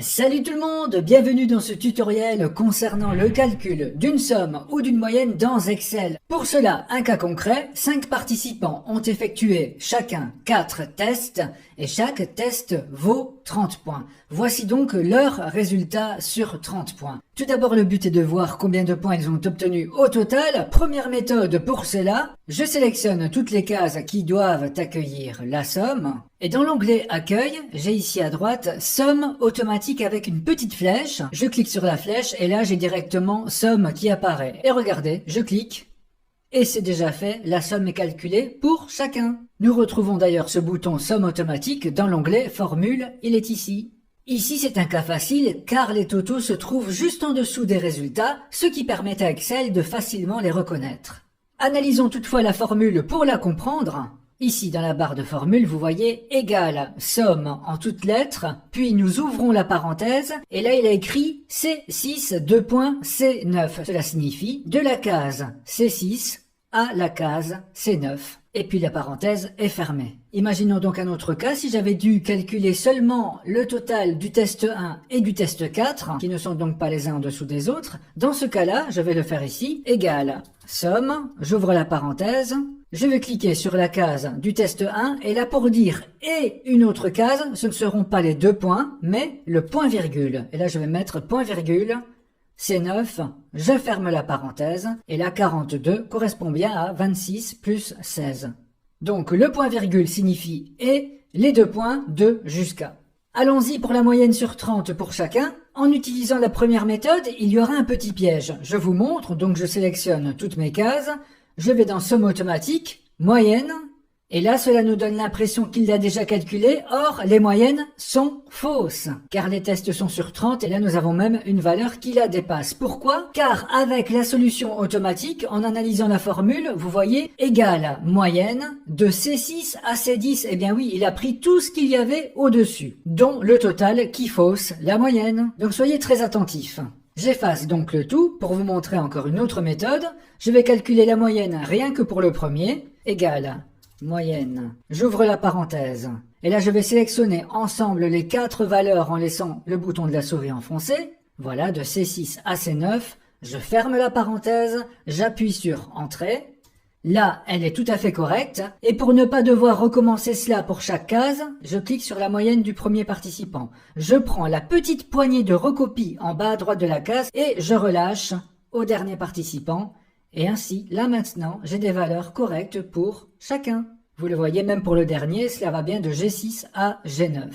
Salut tout le monde, bienvenue dans ce tutoriel concernant le calcul d'une somme ou d'une moyenne dans Excel. Pour cela, un cas concret, 5 participants ont effectué chacun 4 tests et chaque test vaut 30 points. Voici donc leur résultat sur 30 points. Tout d'abord, le but est de voir combien de points ils ont obtenus au total. Première méthode pour cela, je sélectionne toutes les cases qui doivent accueillir la somme. Et dans l'onglet Accueil, j'ai ici à droite Somme automatique avec une petite flèche. Je clique sur la flèche et là j'ai directement Somme qui apparaît. Et regardez, je clique. Et c'est déjà fait, la somme est calculée pour chacun. Nous retrouvons d'ailleurs ce bouton Somme automatique dans l'onglet Formule, il est ici. Ici c'est un cas facile car les totaux se trouvent juste en dessous des résultats, ce qui permet à Excel de facilement les reconnaître. Analysons toutefois la formule pour la comprendre. Ici dans la barre de formule vous voyez égal somme en toutes lettres, puis nous ouvrons la parenthèse et là il a écrit C6 C9. Cela signifie de la case C6 à la case C9. Et puis la parenthèse est fermée. Imaginons donc un autre cas, si j'avais dû calculer seulement le total du test 1 et du test 4, qui ne sont donc pas les uns en dessous des autres, dans ce cas-là, je vais le faire ici, égal somme, j'ouvre la parenthèse, je vais cliquer sur la case du test 1, et là pour dire et une autre case, ce ne seront pas les deux points, mais le point virgule. Et là je vais mettre point virgule, C9, je ferme la parenthèse, et là 42 correspond bien à 26 plus 16. Donc le point virgule signifie et, les deux points de jusqu'à. Allons-y pour la moyenne sur 30 pour chacun. En utilisant la première méthode, il y aura un petit piège. Je vous montre, donc je sélectionne toutes mes cases, je vais dans Somme automatique, Moyenne, et là cela nous donne l'impression qu'il l'a déjà calculé, or les moyennes sont fausses, car les tests sont sur 30 et là nous avons même une valeur qui la dépasse. Pourquoi? Car avec la solution automatique, en analysant la formule, vous voyez égale moyenne de C6 à C10, eh bien oui, il a pris tout ce qu'il y avait au-dessus, dont le total qui fausse la moyenne. Donc soyez très attentifs. J'efface donc le tout pour vous montrer encore une autre méthode. Je vais calculer la moyenne rien que pour le premier, égale moyenne. J'ouvre la parenthèse. Et là, je vais sélectionner ensemble les 4 valeurs en laissant le bouton de la souris enfoncé. Voilà, de C6 à C9. Je ferme la parenthèse, j'appuie sur Entrée. Là, elle est tout à fait correcte. Et pour ne pas devoir recommencer cela pour chaque case, je clique sur la moyenne du premier participant. Je prends la petite poignée de recopie en bas à droite de la case et je relâche au dernier participant. Et ainsi, là maintenant, j'ai des valeurs correctes pour chacun. Vous le voyez, même pour le dernier, cela va bien de G6 à G9.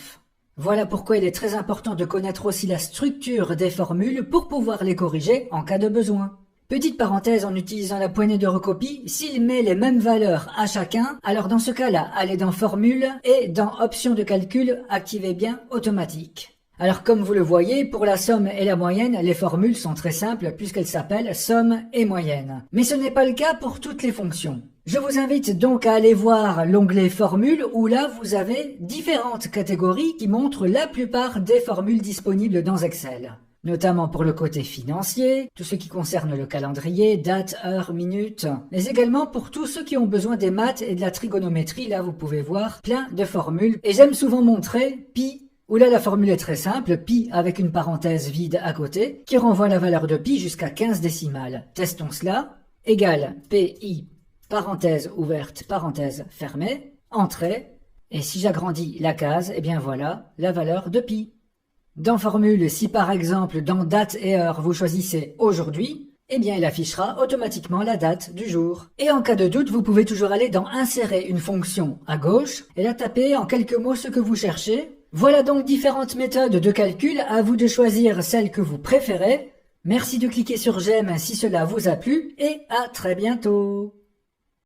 Voilà pourquoi il est très important de connaître aussi la structure des formules pour pouvoir les corriger en cas de besoin. Petite parenthèse en utilisant la poignée de recopie, s'il met les mêmes valeurs à chacun, alors dans ce cas-là, allez dans Formule et dans Options de calcul, activez bien Automatique. Alors comme vous le voyez, pour la somme et la moyenne, les formules sont très simples puisqu'elles s'appellent somme et moyenne. Mais ce n'est pas le cas pour toutes les fonctions. Je vous invite donc à aller voir l'onglet Formules où là vous avez différentes catégories qui montrent la plupart des formules disponibles dans Excel. Notamment pour le côté financier, tout ce qui concerne le calendrier, date, heure, minute, mais également pour tous ceux qui ont besoin des maths et de la trigonométrie, là vous pouvez voir plein de formules. Et j'aime souvent montrer pi, où là la formule est très simple, pi avec une parenthèse vide à côté, qui renvoie la valeur de pi jusqu'à 15 décimales. Testons cela, égale pi, parenthèse ouverte, parenthèse fermée, entrée, et si j'agrandis la case, eh bien voilà la valeur de pi. Dans Formule, si par exemple dans Date et Heure vous choisissez aujourd'hui, eh bien il affichera automatiquement la date du jour. Et en cas de doute, vous pouvez toujours aller dans Insérer une fonction à gauche et là taper en quelques mots ce que vous cherchez. Voilà donc différentes méthodes de calcul, à vous de choisir celle que vous préférez. Merci de cliquer sur j'aime si cela vous a plu et à très bientôt.